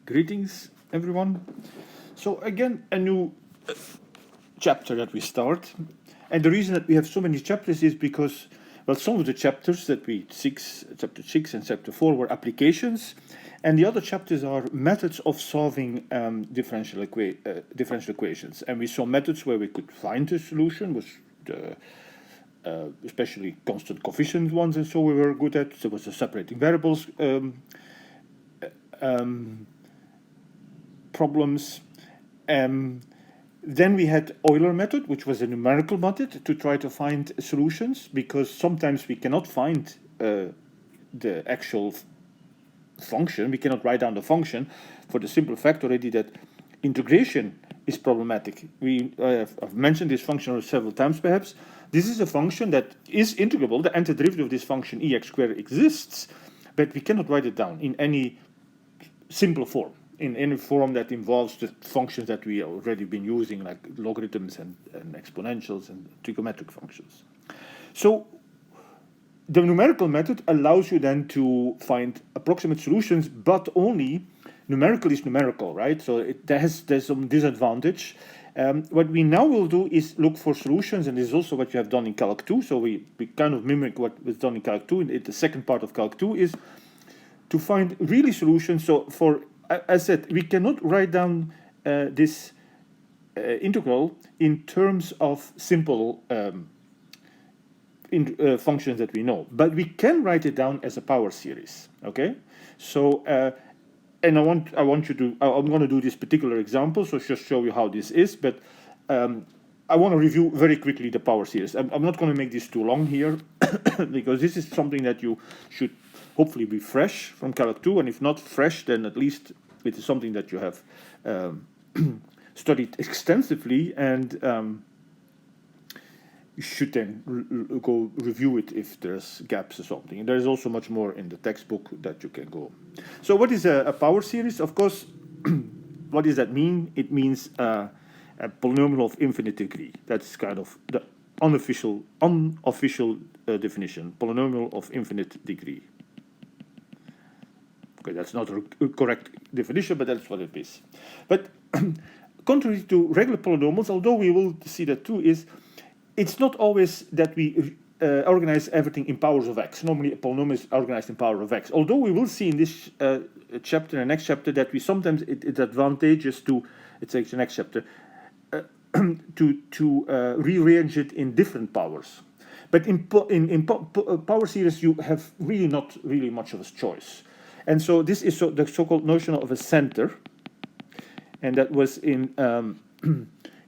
Greetings, everyone. So again, a new chapter that we start. And the reason that we have so many chapters is because, well, some of the chapters that chapter 6 and chapter 4 were applications, and the other chapters are methods of solving differential equations. And we saw methods where we could find a solution, was the especially constant coefficient ones, and so we were good at. There was the separating variables problems. Then we had Euler method, which was a numerical method to try to find solutions, because sometimes we cannot find the actual function. We cannot write down the function for the simple fact already that integration is problematic. I've mentioned this function several times perhaps. This is a function that is integrable. The antiderivative of this function ex squared exists, but we cannot write it down in any simple form, in any form that involves the functions that we already been using, like logarithms and exponentials and trigonometric functions. So the numerical method allows you then to find approximate solutions, but only numerical is numerical, right? So there's some disadvantage. What we now will do is look for solutions, and this is also what you have done in Calc 2. So we kind of mimic what was done in Calc 2. And the second part of Calc 2 is to find really solutions. So for, as I said, we cannot write down this integral in terms of simple functions that we know, but we can write it down as a power series. Okay, so and I'm going to do this particular example, so just show you how this is. But I want to review very quickly the power series. I'm not going to make this too long here because this is something that you should hopefully be fresh from Calc 2, and if not fresh, then at least it is something that you have studied extensively, and you should then go review it if there's gaps or something. And there's also much more in the textbook that you can go. So what is a power series? Of course, what does that mean? It means a polynomial of infinite degree. That's kind of the unofficial definition, polynomial of infinite degree. Okay, that's not a correct definition, but that's what it is. But contrary to regular polynomials, although we will see that too, is it's not always that we organize everything in powers of x. Normally, a polynomial is organized in power of x. Although we will see in this chapter and next chapter that we sometimes it's advantageous to, it's actually the next chapter, to rearrange it in different powers. But in power series, you have really not really much of a choice. And so this is the so-called notion of a center, and that was in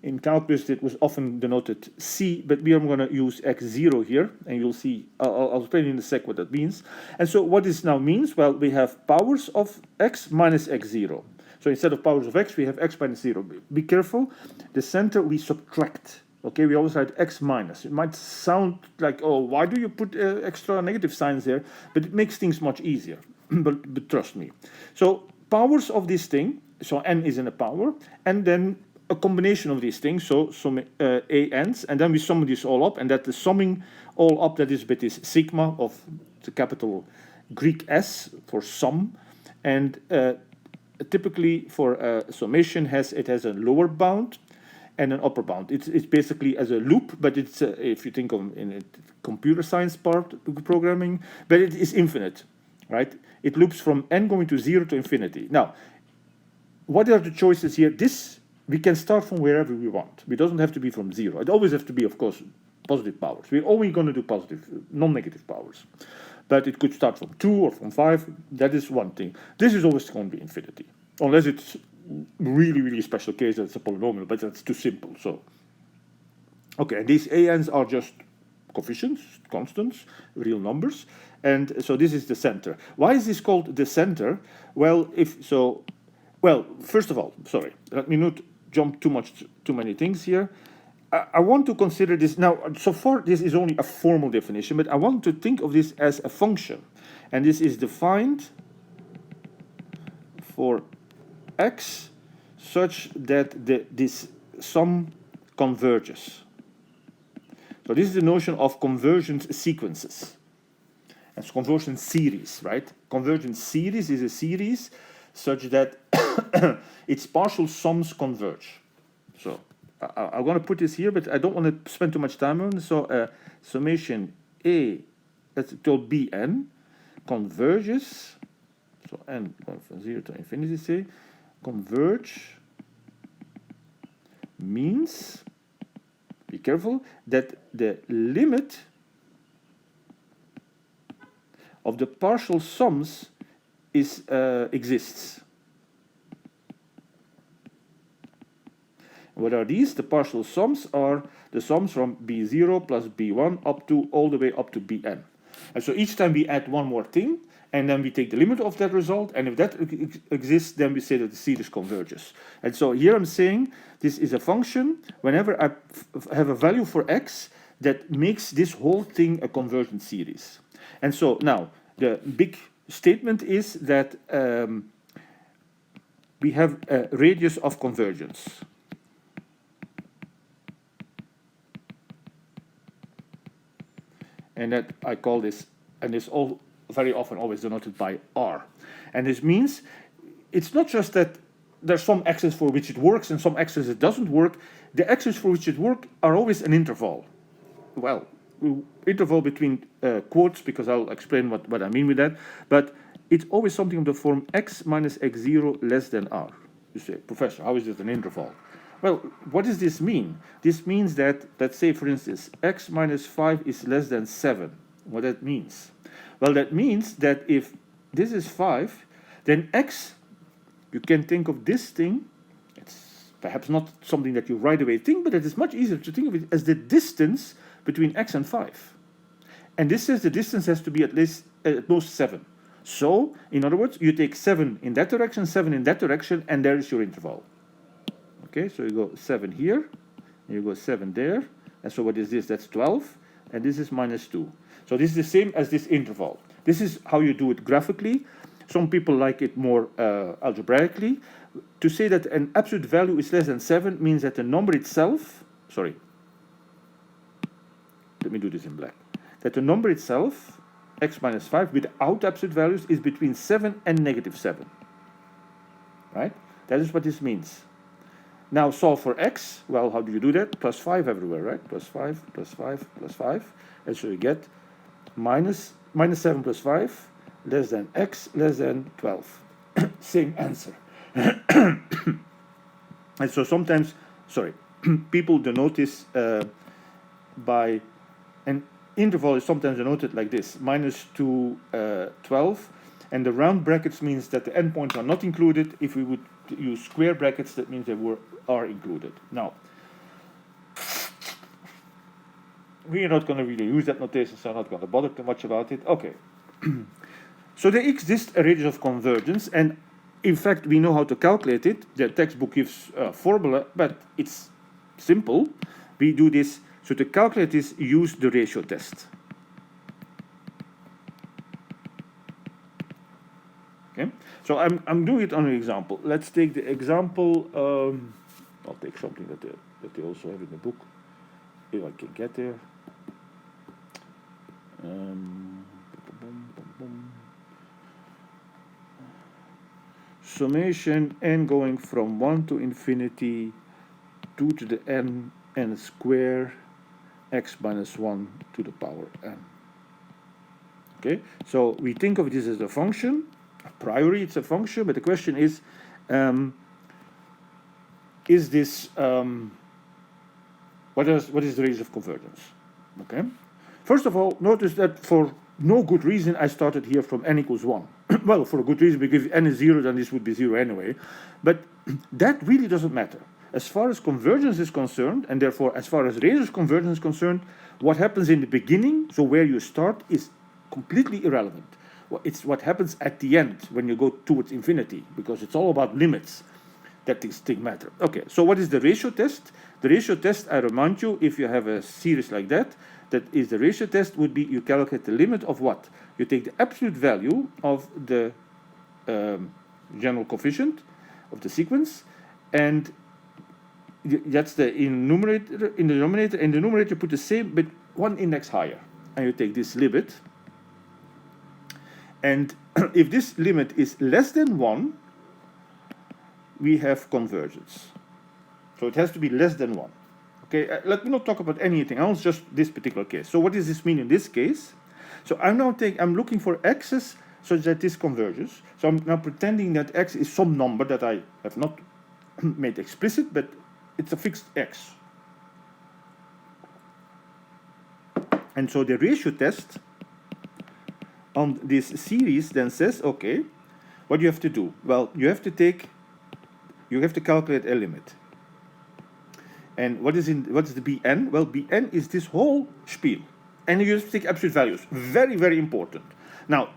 in calculus it was often denoted C, but we are going to use x0 here, and you'll see, I'll explain in a sec what that means. And so what this now means, well, we have powers of x minus x0. So instead of powers of x, we have x minus 0. Be careful, the center we subtract. Okay, we always write x minus. It might sound like, oh, why do you put extra negative signs there? But it makes things much easier, but trust me. So powers of this thing, so n is in a power, and then a combination of these things, so some a_n's, and then we sum this all up, and that the summing all up, that is bit is sigma of the capital Greek S for sum, and typically for summation it has a lower bound and an upper bound. It's basically as a loop, but it's if you think of in a computer science part of programming, but it is infinite, right? It loops from n going to 0 to infinity. Now, what are the choices here? We can start from wherever we want. It doesn't have to be from 0. It always has to be, of course, positive powers. We're only going to do positive, non-negative powers. But it could start from 2 or from 5. That is one thing. This is always going to be infinity, unless it's really, really special case that it's a polynomial, but that's too simple. So, okay, and these a_n's are just coefficients, constants, real numbers. And so this is the center. Why is this called the center? Well, first of all, sorry, let me not jump too many things here. I want to consider this now. So far, this is only a formal definition, but I want to think of this as a function, and this is defined for x such that this sum converges. So this is the notion of convergence sequences. As convergence series, right? Convergence series is a series such that its partial sums converge. So I'm going to put this here, but I don't want to spend too much time on it. So summation A, that's told Bn, converges, so n going from 0 to infinity, say, converge means, be careful, that the limit of the partial sums exists. What are these? The partial sums are the sums from B0 plus B1 up to all the way up to Bn. And so each time we add one more thing, and then we take the limit of that result, and if that exists, then we say that the series converges. And so here I'm saying this is a function, whenever I have a value for x, that makes this whole thing a convergent series. And so now, the big statement is that we have a radius of convergence. And that I call this, and it's all very often always denoted by R. And this means it's not just that there's some axes for which it works and some axes it doesn't work. The axes for which it works are always an interval. Well, interval between quotes, because I'll explain what I mean with that. But it's always something of the form x minus x0 less than R. You say, Professor, how is it an interval? Well, what does this mean? This means that, let's say, for instance, x minus 5 is less than 7. What that means? Well, that means that if this is 5, then x, you can think of this thing, it's perhaps not something that you right away think, but it is much easier to think of it as the distance between x and 5. And this says the distance has to be at most 7. So, in other words, you take 7 in that direction, 7 in that direction, and there is your interval. Okay, so you go 7 here, and you go 7 there, and so what is this? That's 12, and this is minus 2. So this is the same as this interval. This is how you do it graphically. Some people like it more algebraically. To say that an absolute value is less than 7 means that the number itself, sorry, let me do this in black, that the number itself, x minus 5, without absolute values, is between 7 and negative 7. Right? That is what this means. Now solve for x. Well, how do you do that? Plus 5 everywhere, right? Plus 5, plus 5, plus 5. And so you get minus 7 plus 5 less than x less than 12. Same answer. And so sometimes, sorry, people denote this by an interval is sometimes denoted like this, minus 2, 12. And the round brackets means that the endpoints are not included. If we would use square brackets, that means they are included. Now, we are not going to really use that notation, so I'm not going to bother too much about it. Okay. So there exists a radius of convergence, and in fact, we know how to calculate it. The textbook gives a formula, but it's simple. We do this. So to calculate this, use the ratio test. Okay. So I'm doing it on an example. Let's take the example. I'll take something that they also have in the book, if I can get there. Summation n going from 1 to infinity 2 to the n square x minus 1 to the power n. Okay, so we think of this as a function. A priori it's a function, but the question is this what is the radius of convergence? Okay, first of all, notice that for no good reason I started here from n equals 1. Well, for a good reason, because if n is 0, then this would be 0 anyway. But that really doesn't matter. As far as convergence is concerned, and therefore as far as radius of convergence is concerned, what happens in the beginning, so where you start, is completely irrelevant. It's what happens at the end when you go towards infinity, because it's all about limits that these things matter. Okay, so what is the ratio test? The ratio test, I remind you, if you have a series like that is the ratio test would be you calculate the limit of what? You take the absolute value of the general coefficient of the sequence, and that's the numerator. In the denominator, you put the same, but one index higher, and you take this limit. And if this limit is less than 1, we have convergence. So it has to be less than 1. Okay, let me not talk about anything else, just this particular case. So what does this mean in this case? So I'm looking for x's such that this converges. So I'm now pretending that x is some number that I have not made explicit, but it's a fixed x. And so the ratio test on this series then says, okay, what do you have to do? Well, you have to calculate a limit. And what is the Bn? Well, Bn is this whole spiel. And you have to take absolute values. Very, very important. Now,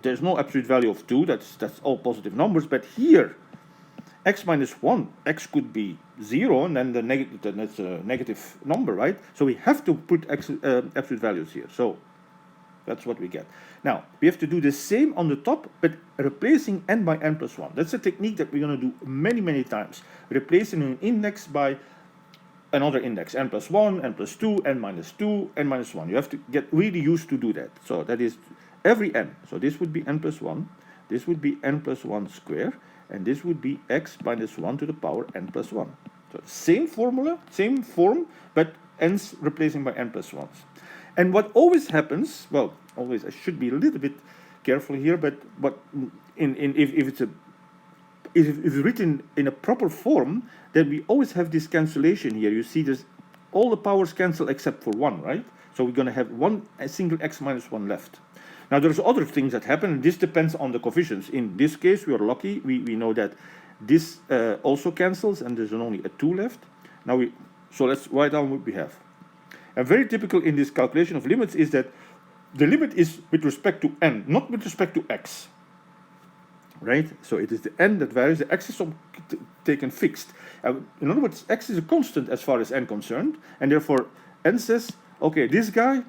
there's no absolute value of 2, that's all positive numbers, but here, x minus 1, x could be 0, and then that's a negative number, right? So we have to put absolute values here. So that's what we get. Now, we have to do the same on the top, but replacing n by n plus 1. That's a technique that we're going to do many, many times. Replacing an index by another index, n plus 1, n plus 2, n minus 2, n minus 1. You have to get really used to do that. So that is every n. So this would be n plus 1, this would be n plus 1 square, and this would be x minus 1 to the power n plus 1. So same formula, same form, but n's replacing by n plus 1s. And what always happens, well, always, I should be a little bit careful here, but if it's written in a proper form, then we always have this cancellation here. You see this, all the powers cancel except for 1, right? So we're going to have a single x minus 1 left. Now there's other things that happen, and this depends on the coefficients. In this case, we are lucky. We know that this also cancels, and there's only a 2 left. Now so let's write down what we have. And very typical in this calculation of limits is that the limit is with respect to n, not with respect to x. Right? So it is the n that varies. The x is taken fixed. In other words, x is a constant as far as n concerned, and therefore n says, okay, this guy,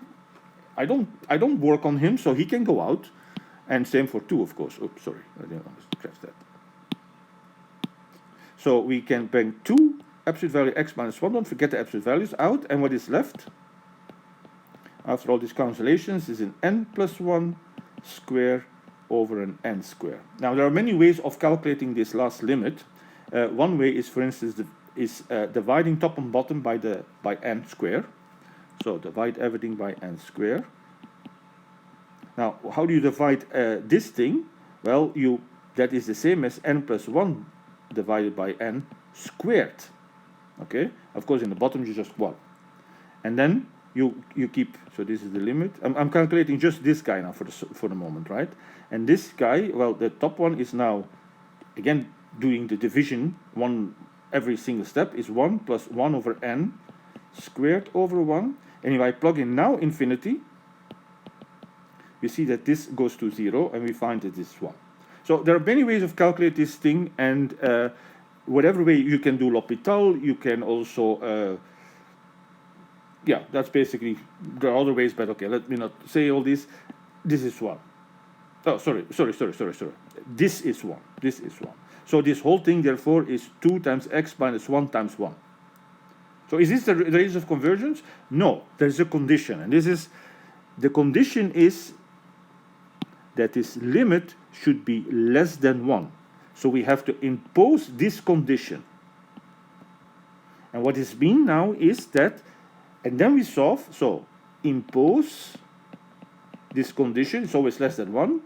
I don't work on him, so he can go out. And same for 2, of course. Oops, sorry, I didn't scratch that. So we can bring 2 absolute value x minus 1. Don't forget the absolute values out. And what is left after all these cancellations is an n plus 1 square over an n square. Now there are many ways of calculating this last limit. One way is, for instance, dividing top and bottom by n square. So divide everything by n square. Now, how do you divide this thing? Well, that is the same as n plus 1 divided by n squared. Okay? Of course, in the bottom you just 1. And then you keep, so this is the limit. I'm calculating just this guy now for the moment, right? And this guy, well, the top one is now, again, doing the division, every single step is 1 plus 1 over n squared over 1. And if I plug in now infinity, we see that this goes to 0, and we find that this is 1. So there are many ways of calculating this thing, and whatever way you can do L'Hopital, you can also, yeah, that's basically, there are other ways, but okay, let me not say all this. This is 1. Oh, sorry. This is 1. This is 1. So this whole thing, therefore, is 2 times x minus 1 times 1. So is this the range of convergence? No, there's a condition. And the condition is that this limit should be less than 1. So we have to impose this condition. And what this means now is that, and then we solve, so impose this condition, it's always less than 1,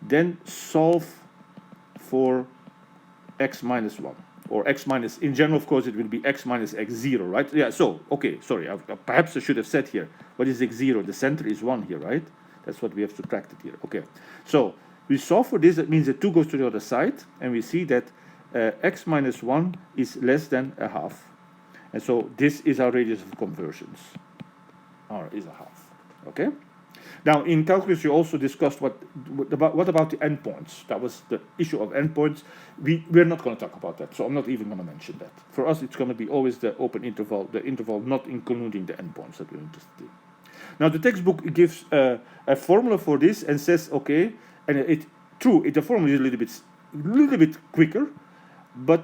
then solve for x minus 1. Or x minus, in general, of course, it will be x minus x0, right? Yeah, so, okay, sorry, perhaps I should have said here, what is x0? The center is 1 here, right? That's what we have subtracted here, okay. So, we solve for this, that means that 2 goes to the other side, and we see that x minus 1 is less than a half. And so, this is our radius of convergence. R is a half, okay? Now, in calculus, you also discussed what about the endpoints? That was the issue of endpoints. We're not going to talk about that, so I'm not even going to mention that. For us, it's going to be always the open interval, the interval not including the endpoints that we're interested in. Now, the textbook gives a formula for this and says, okay, and the formula is a little bit quicker, but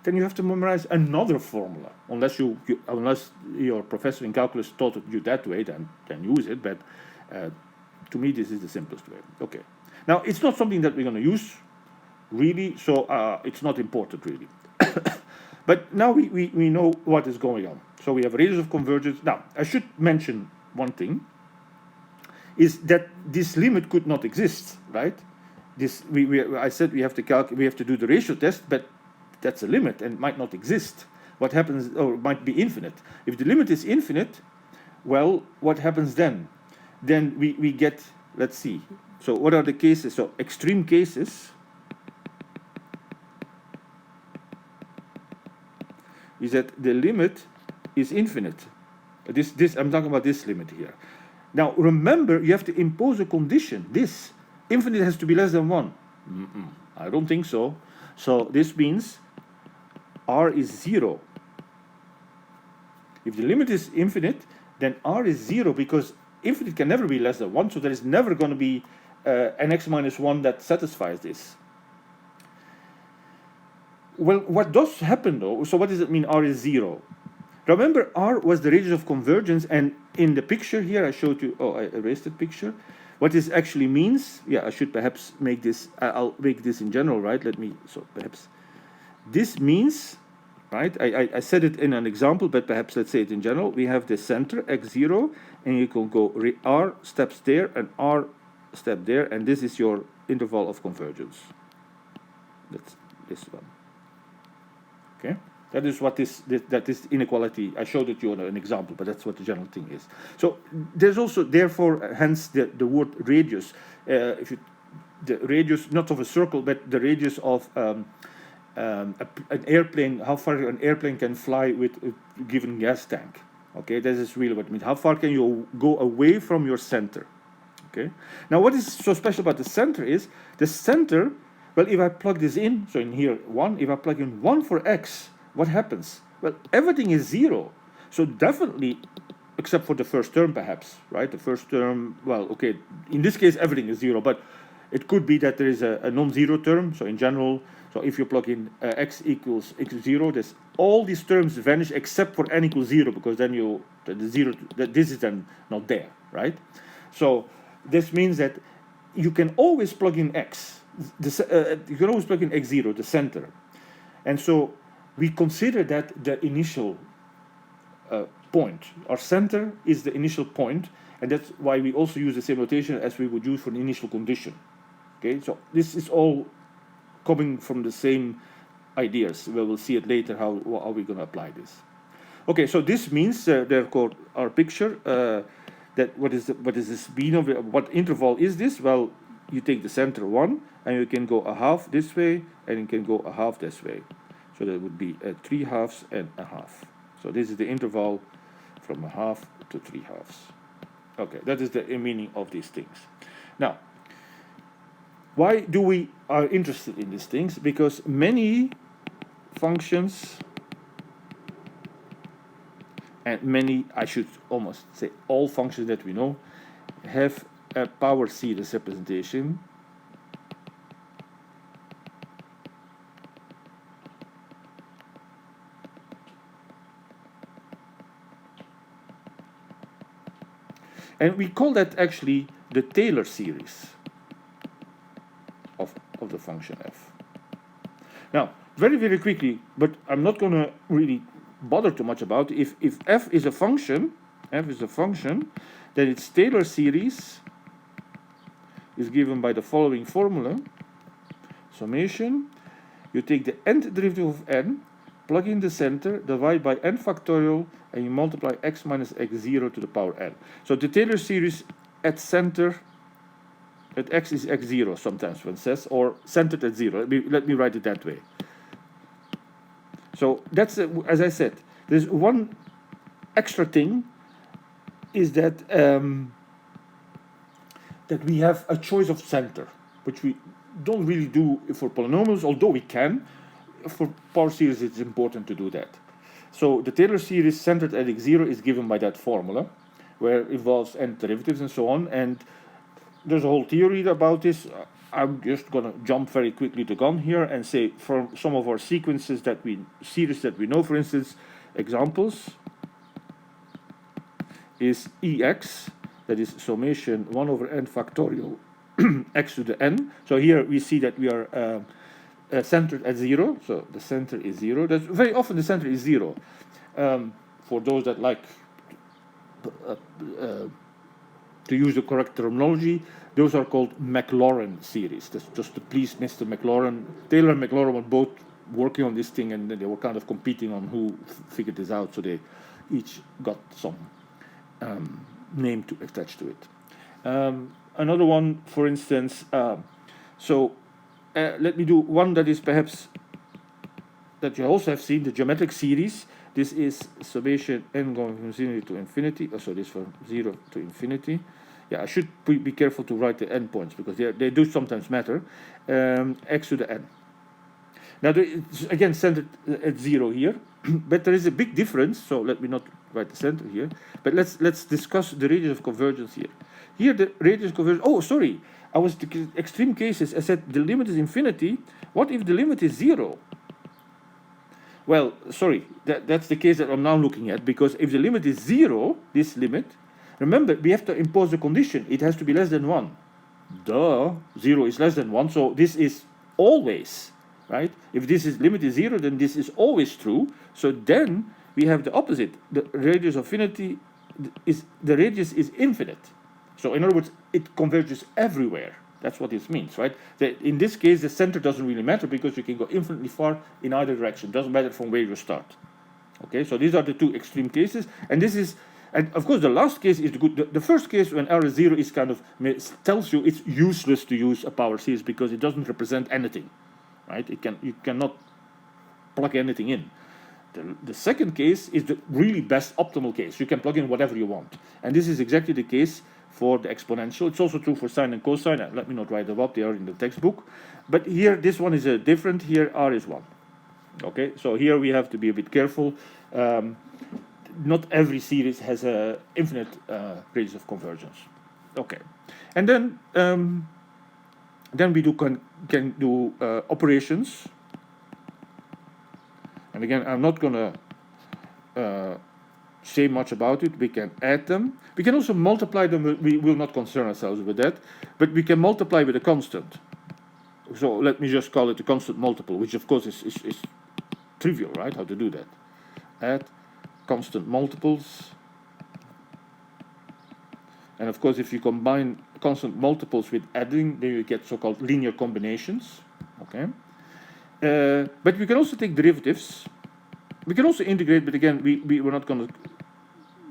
then you have to memorize another formula, unless your professor in calculus taught you that way, then use it. But to me, this is the simplest way. Okay. Now, it's not something that we're going to use really, so it's not important really. But now we know what is going on. So we have a radius of convergence. Now, I should mention one thing, is that this limit could not exist, right? This I said we have to do the ratio test, but that's a limit and might not exist. What happens, or might be infinite. If the limit is infinite, well, what happens then? Then we get, let's see. So what are the cases? So extreme cases is that the limit is infinite. This I'm talking about this limit here. Now remember, you have to impose a condition. This infinite has to be less than 1. I don't think so. So this means r is 0. If the limit is infinite, then r is 0, because infinite can never be less than 1, so there is never going to be an x minus 1 that satisfies this. Well, what does happen though? So what does it mean r is 0? Remember, r was the radius of convergence, and in the picture here I showed you, I erased the picture. What this actually means, I should perhaps make this, I'll make this in general, right? So perhaps this means, right? I said it in an example, but perhaps let's say it in general. We have the center x0, and you can go r steps there and r step there, and this is your interval of convergence. That's this one. Okay, that is what that is inequality. I showed it you on an example, but that's what the general thing is. So there's also, therefore, hence the word radius. The radius, not of a circle, but the radius of an airplane, how far an airplane can fly with a given gas tank. Okay, this is really what it means. How far can you go away from your center? Okay. Now, what is so special about the center is the center. Well, if I plug this in, so in here 1, if I plug in 1 for x, what happens? Well, everything is 0. So definitely, except for the first term perhaps, right? The first term, well, okay, in this case everything is 0, but it could be that there is a non-zero term. So in general, so if you plug in x equals x0, all these terms vanish except for n equals 0, because then this is then not there, right? So this means that you can always plug in x. You can always plug in x0, the center. And so we consider that the initial point. Our center is the initial point, and that's why we also use the same notation as we would use for the initial condition. Okay, so this is all coming from the same ideas. We will see it later how we're going to apply this. Okay, so this means, therefore, our picture, that what is this mean of it? What interval is this? Well, you take the center 1, and you can go a half this way, and you can go a half this way. So that would be 3 halves and a half. So this is the interval from a half to 3 halves. Okay, that is the meaning of these things. Now, why do we are interested in these things? Because many functions, and many, I should almost say all functions that we know, have a power series representation. And we call that actually the Taylor series of the function f. Now, very, very quickly, but I'm not going to really bother too much about it. If f is a function, then its Taylor series is given by the following formula. Summation, you take the nth derivative of n, plug in the center, divide by n factorial, and you multiply x minus x0 to the power n. So the Taylor series at center, at x is x0 sometimes one says, or centered at 0. Let me write it that way. So that's, as I said, there's one extra thing, is that that we have a choice of center, which we don't really do for polynomials, although we can. For power series, it's important to do that. So the Taylor series centered at x0 is given by that formula, where it involves n derivatives and so on. And there's a whole theory about this. I'm just going to jump very quickly the gun here and say, for some of our series that we know, for instance, examples is ex, that is summation 1 over n factorial x to the n. So here we see that we are centered at 0. So the center is 0. That's very often the center is 0. For those that like to use the correct terminology, those are called Maclaurin series. That's just to please Mr. Maclaurin. Taylor and Maclaurin were both working on this thing, and they were kind of competing on who figured this out. So they each got some name to attach to it. Another one, for instance, let me do one that is perhaps that you also have seen, the geometric series. This is summation n going from 0 to infinity. Oh, so this from 0 to infinity. Yeah, I should be careful to write the endpoints because they do sometimes matter. X to the n. Now, it's again centered at 0 here, but there is a big difference. So let me not write the center here. But let's discuss the radius of convergence here. Here the radius of convergence. Oh, sorry, I was the extreme cases. I said the limit is infinity. What if the limit is 0? Well, sorry, that's the case that I'm now looking at, because if the limit is 0, this limit, remember, we have to impose a condition. It has to be less than 1. Duh, 0 is less than 1, so this is always, right? If this limit is 0, then this is always true. So then we have the opposite. The radius of infinity the radius is infinite. So in other words, it converges everywhere. That's what this means, right? In this case, the center doesn't really matter because you can go infinitely far in either direction. Doesn't matter from where you start. Okay, so these are the two extreme cases, and this is, and of course, the last case is the good. The first case, when R is 0, is kind of tells you it's useless to use a power series because it doesn't represent anything, right? You cannot plug anything in. The second case is the really best optimal case. You can plug in whatever you want, and this is exactly the case for the exponential. It's also true for sine and cosine. Let me not write them up, they are in the textbook. But here, this one is different. Here, R is 1. Okay, so here we have to be a bit careful. Not every series has an infinite radius of convergence. Okay, and then we can do operations. And again, I'm not going to say much about it. We can add them. We can also multiply them. We will not concern ourselves with that, but we can multiply with a constant. So let me just call it a constant multiple, which of course is trivial, right? How to do that? Add constant multiples. And of course, if you combine constant multiples with adding, then you get so-called linear combinations. Okay. But we can also take derivatives. We can also integrate, but again, we're not going to.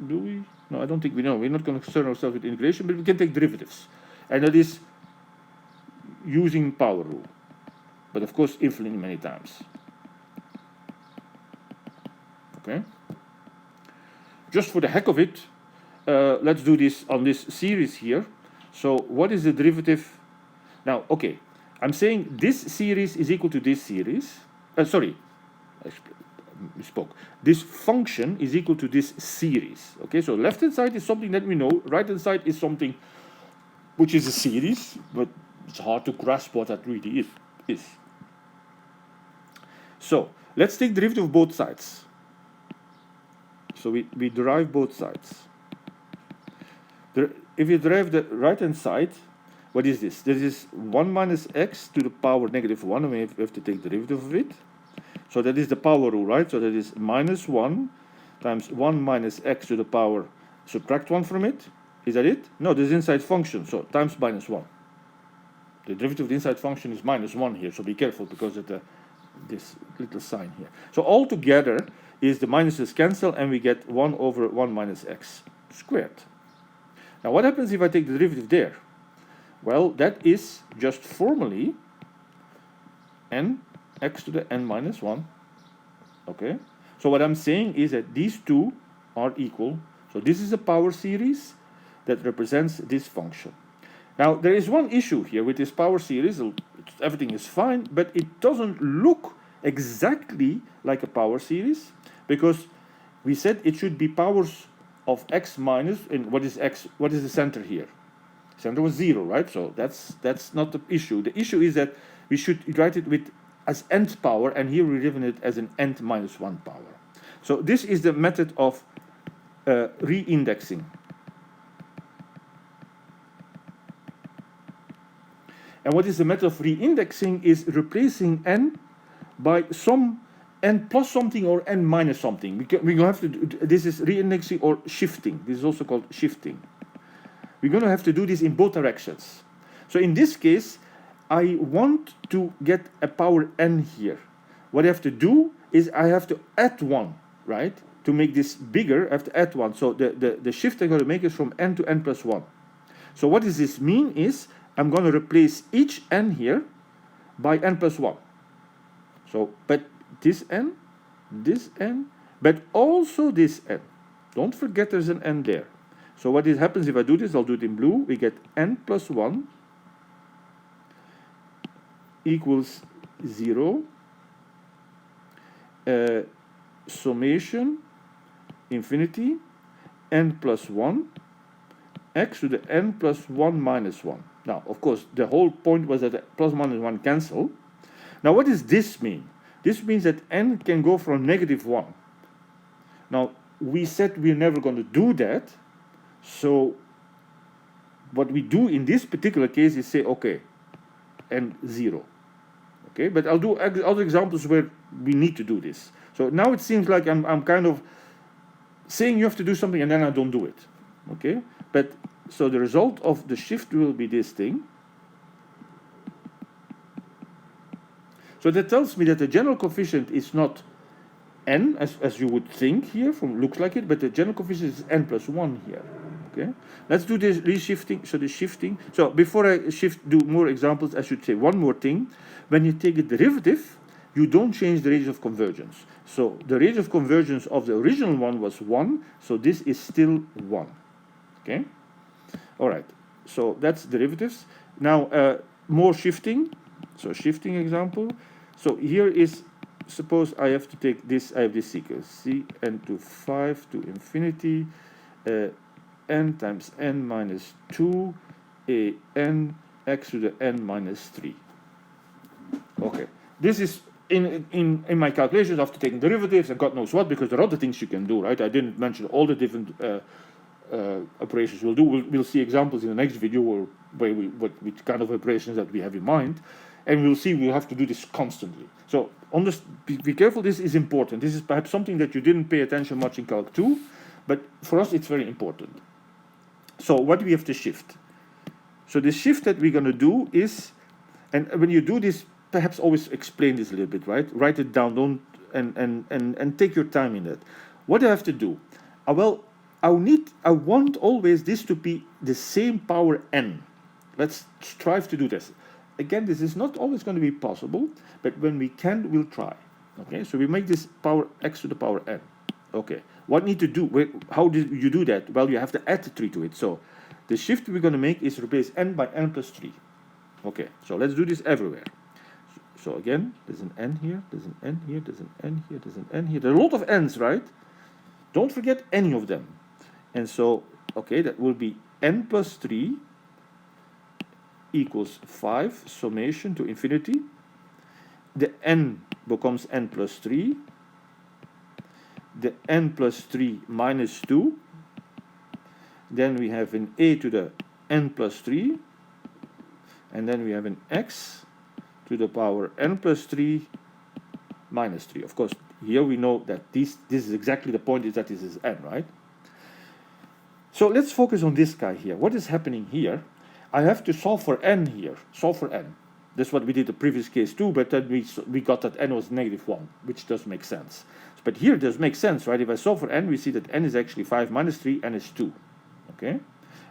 Do we? No, I don't think we know. We're not going to concern ourselves with integration, but we can take derivatives. And that is using power rule. But of course, infinitely many times. Okay? Just for the heck of it, let's do this on this series here. So what is the derivative? Now, okay, I'm saying this series is equal to this series. Sorry, I misspoke. This function is equal to this series. Okay, so left-hand side is something that we know. Right-hand side is something which is a series, but it's hard to grasp what that really is. So let's take derivative of both sides. So we derive both sides. If you derive the right-hand side, what is this? This is 1 minus x to the power negative 1, and we have to take the derivative of it. So that is the power rule, right? So that is minus 1 times 1 minus x to the power, subtract 1 from it. Is that it? No, this is inside function, so times minus 1. The derivative of the inside function is minus 1 here, so be careful because of this little sign here. So all together is the minuses cancel, and we get 1 over 1 minus x squared. Now what happens if I take the derivative there? Well, that is just formally n x to the n minus 1. Okay, so what I'm saying is that these two are equal. So this is a power series that represents this function. Now there is one issue here with this power series. Everything is fine, but it doesn't look exactly like a power series, because we said it should be powers of x minus, and what is x? What is the center here? Center was 0, right? So that's not the issue. The issue is that we should write it with as nth power, and here we're given it as an n minus 1 power. So this is the method of reindexing. And what is the method of reindexing is replacing n by some n plus something or n minus something. We're going to have to do, this is reindexing or shifting. This is also called shifting. We're going to have to do this in both directions. So in this case, I want to get a power n here. What I have to do is I have to add 1, right? To make this bigger, I have to add 1. So the shift I'm going to make is from n to n plus 1. So what does this mean is I'm going to replace each n here by n plus 1. So, but this n, but also this n. Don't forget there's an n there. So what happens if I do this, I'll do it in blue. We get n plus 1 equals 0, summation, infinity, n plus 1, x to the n plus 1 minus 1. Now, of course, the whole point was that the plus minus 1 cancel. Now, what does this mean? This means that n can go from negative 1. Now, we said we're never going to do that. So, what we do in this particular case is say, okay, n 0. Okay, but I'll do other examples where we need to do this. So now it seems like I'm kind of saying you have to do something and then I don't do it. Okay, but so the result of the shift will be this thing. So that tells me that the general coefficient is not n as you would think here, from looks like it, but the general coefficient is n plus 1 here. Okay, let's do this reshifting. So the shifting. So before I do more examples, I should say one more thing. When you take a derivative, you don't change the radius of convergence. So the radius of convergence of the original one was 1, so this is still 1. Okay? All right, so that's derivatives. Now, more shifting. So shifting example. So here is, suppose I have to take this, I have this sequence, Cn to 5 to infinity, n times n minus 2, a n x to the n minus 3. Okay, this is in my calculations after taking derivatives and God knows what, because there are other things you can do, right? I didn't mention all the different operations we'll do. We'll see examples in the next video where which kind of operations that we have in mind, and we'll see we'll have to do this constantly. So be careful, this is important. This is perhaps something that you didn't pay attention much in Calc 2, but for us it's very important. So what do we have to shift? So the shift that we're going to do is, and when you do this, perhaps always explain this a little bit, right? Write it down, don't and take your time in it. What do I have to do? Well, I want always this to be the same power n. Let's strive to do this. Again, this is not always going to be possible, but when we can, we'll try. Okay, so we make this power x to the power n. Okay, what need to do? How do you do that? Well, you have to add 3 to it. So the shift we're going to make is replace n by n plus 3. Okay, so let's do this everywhere. So again, there's an n here, there's an n here, there's an n here, there's an n here. There are a lot of n's, right? Don't forget any of them. And so, okay, that will be n plus 3 equals 5, summation to infinity. The n becomes n plus 3. The n plus 3 minus 2. Then we have an a to the n plus 3. And then we have an x to the power n plus 3 minus 3. Of course, here we know that this is exactly the point, is that this is n, right? So let's focus on this guy here. What is happening here? I have to solve for n here. Solve for n. That's what we did the previous case too, but then we got that n was negative 1, which does make sense. But here it does make sense, right? If I solve for n, we see that n is actually 5 minus 3, n is 2. Okay?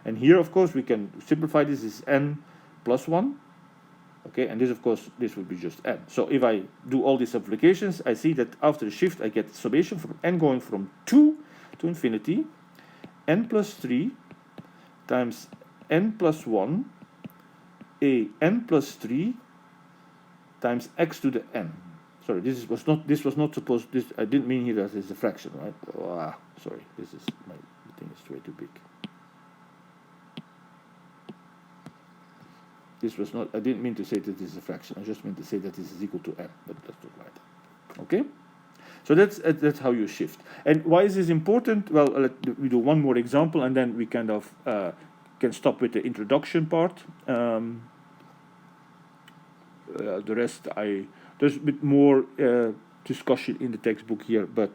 And here, of course, we can simplify this as n plus 1. Okay, and this, of course, this would be just n. So if I do all these simplifications, I see that after the shift, I get summation from n going from 2 to infinity, n plus 3 times n plus 1, a n plus 3 times x to the n. Sorry, this was not supposed. I didn't mean here that it's a fraction, right? Oh, sorry, my thing is way too big. This was not. I didn't mean to say that this is a fraction. I just meant to say that this is equal to n. But let's not write it. Okay. So that's how you shift. And why is this important? Well, we do one more example, and then we kind of can stop with the introduction part. The rest, there's a bit more discussion in the textbook here, but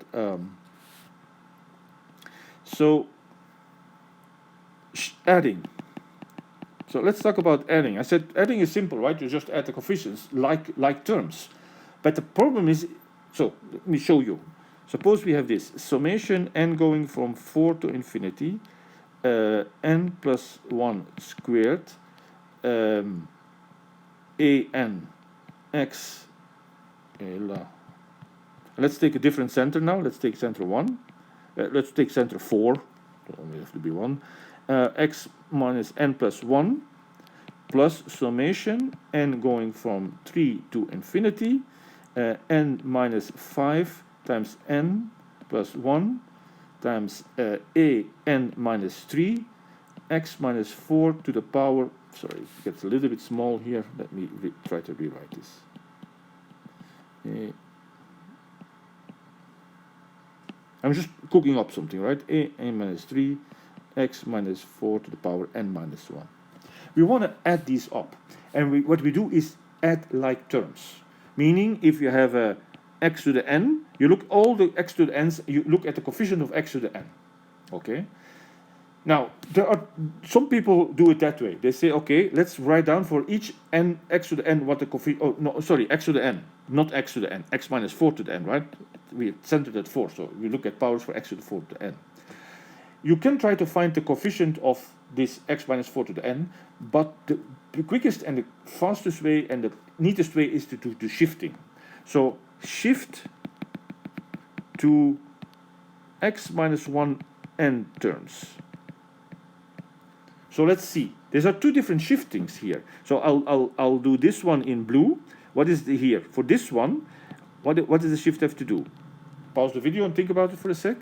so adding. So let's talk about adding. I said adding is simple, right? You just add the coefficients like terms. But the problem is, so let me show you. Suppose we have this summation n going from 4 to infinity, n plus 1 squared, an x. Let's take a different center now. Let's take center 1. Let's take center 4. It only have to be 1. X minus n plus 1 plus summation n going from 3 to infinity, n minus 5 times n plus 1 times a n minus 3 x minus 4 to the power, sorry, it gets a little bit small here, let me try to rewrite this. I'm just cooking up something, right? A n minus 3 x minus 4 to the power n minus 1. We want to add these up, and what we do is add like terms, meaning if you have a x to the n, you look all the x to the n's, you look at the coefficient of x to the n. Okay. Now there are some people do it that way. They say, okay, let's write down for each n x to the n what the coefficient. Oh no, sorry, x to the n, not x to the n, x minus 4 to the n, right? We centered at 4, so we look at powers for x to the 4 to the n. You can try to find the coefficient of this x minus 4 to the n, but the quickest and the fastest way and the neatest way is to do the shifting. So shift to x minus 1 n terms. So let's see. There are two different shiftings here. So I'll do this one in blue. What is the here? For this one, what does the shift have to do? Pause the video and think about it for a sec.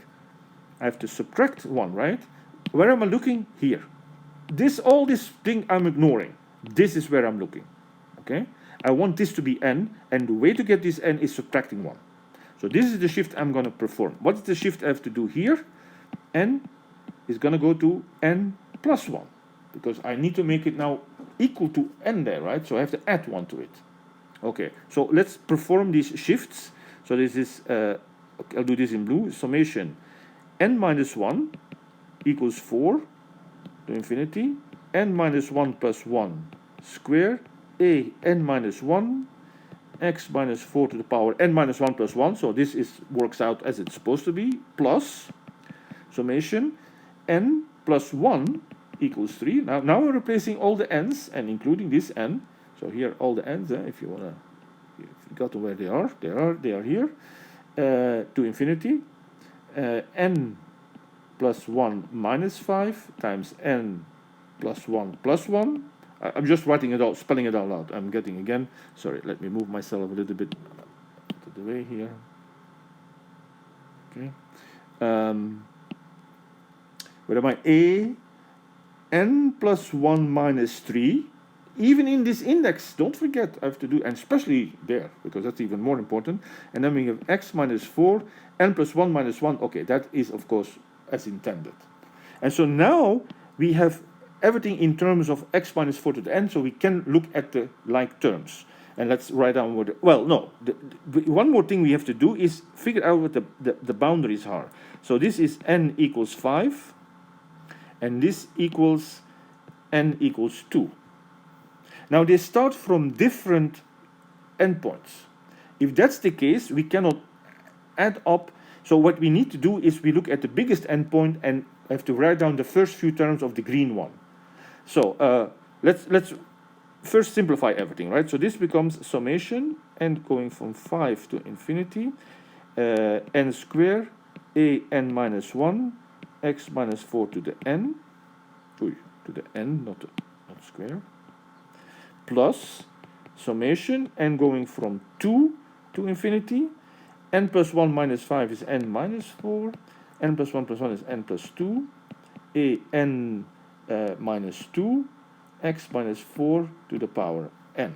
I have to subtract 1, right? Where am I looking? Here. All this thing I'm ignoring. This is where I'm looking. Okay? I want this to be n, and the way to get this n is subtracting 1. So this is the shift I'm going to perform. What is the shift I have to do here? N is going to go to n plus 1, because I need to make it now equal to n there, right? So I have to add 1 to it. Okay, so let's perform these shifts. So this is, I'll do this in blue, summation n minus 1 equals 4 to infinity, n minus 1 plus 1 square, a n minus 1, x minus 4 to the power n minus 1 plus 1, so this works out as it's supposed to be, plus summation n plus 1 equals 3. Now we're replacing all the n's and including this n. So here all the n's, if you wanna, if you got to where they are here, to infinity, n plus 1 minus 5 times n plus 1 plus 1. I'm just writing it out, spelling it out loud. I'm getting again. Sorry, let me move myself a little bit out of the way here. Okay. Where am I? A n plus 1 minus 3. Even in this index, don't forget, I have to do, and especially there, because that's even more important. And then we have x minus 4, n plus 1 minus 1. Okay, that is, of course, as intended. And so now we have everything in terms of x minus 4 to the n, so we can look at the like terms. And let's write down what, well, no, one more thing we have to do is figure out what the boundaries are. So this is n equals 5, and this equals n equals 2. Now they start from different endpoints. If that's the case, we cannot add up. So what we need to do is we look at the biggest endpoint and have to write down the first few terms of the green one. So let's first simplify everything, right? So this becomes summation n going from 5 to infinity, n square, a n minus 1, x minus 4 to the n, to the n, not square, plus summation n going from 2 to infinity, n plus 1 minus 5 is n minus 4, n plus 1 plus 1 is n plus 2, a n minus 2, x minus 4 to the power n.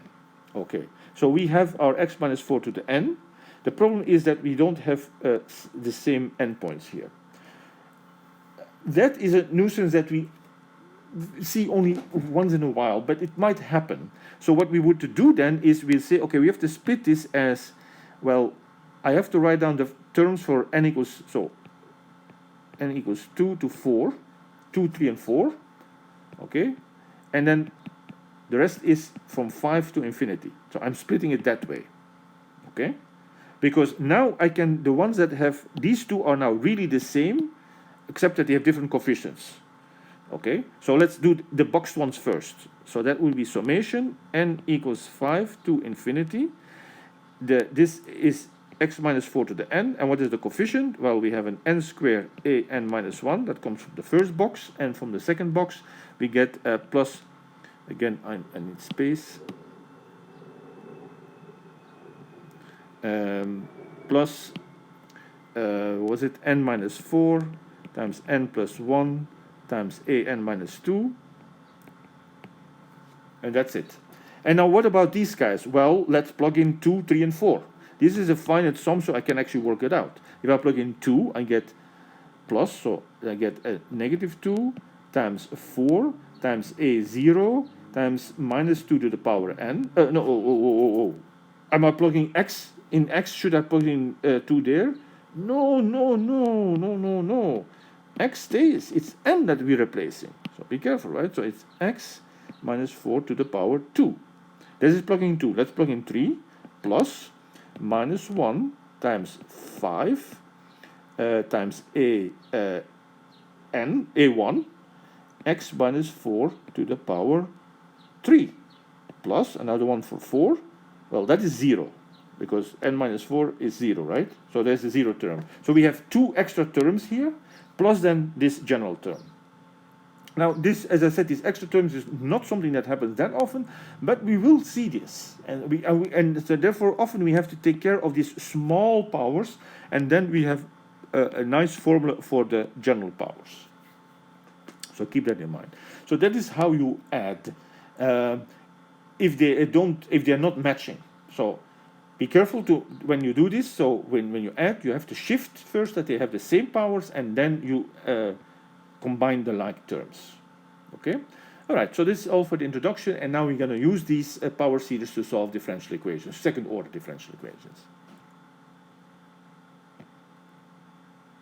Okay, so we have our x minus 4 to the n. The problem is that we don't have the same endpoints here. That is a nuisance that we see only once in a while, but it might happen. So what we would do then is we'll say, okay, we have to split this as, well, I have to write down the terms for n equals, so n equals 2 to 4, 2, 3, and 4, okay? And then the rest is from 5 to infinity. So I'm splitting it that way, okay? Because now I can, the ones that have, these two are now really the same, except that they have different coefficients. Okay, so let's do the boxed ones first. So that will be summation n equals 5 to infinity. This is x minus 4 to the n. And what is the coefficient? Well, we have an n squared a n minus 1. That comes from the first box. And from the second box, we get a plus, again, I need space. Plus, was it n minus 4 times n plus 1 times a n minus 2, and that's it. And now what about these guys? Well, let's plug in 2, 3, and 4. This is a finite sum, so I can actually work it out. If I plug in 2, I get plus, so I get a negative 2 times 4 times a 0 times minus 2 to the power n. Am I plugging x in x? Should I plug in 2 there? No. X stays, it's n that we're replacing. So be careful, right? So it's x minus 4 to the power 2. This is plugging 2. Let's plug in 3 plus minus 1 times 5 times a1, x minus 4 to the power 3 plus another one for 4. Well, that is 0 because n minus 4 is 0, right? So there's a 0 term. So we have 2 extra terms here, plus then this general term. Now this, as I said, these extra terms is not something that happens that often, but we will see this. And so therefore often we have to take care of these small powers, and then we have a nice formula for the general powers. So keep that in mind. So that is how you add if they are not matching. So be careful to when you do this. So when you add, you have to shift first that they have the same powers, and then you combine the like terms. Okay. All right. So this is all for the introduction, and now we're going to use these power series to solve differential equations, second order differential equations.